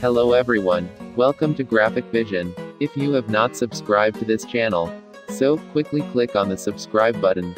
Hello everyone. Welcome to GraphicVision. If you have not subscribed to this channel, so quickly click on the subscribe button.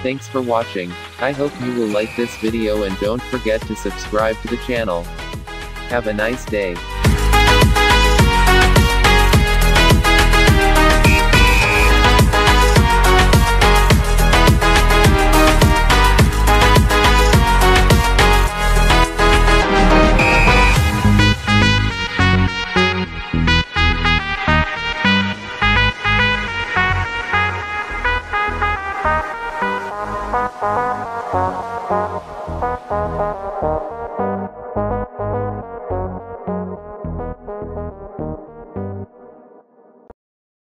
Thanks for watching. I hope you will like this video and don't forget to subscribe to the channel. Have a nice day. Thank you.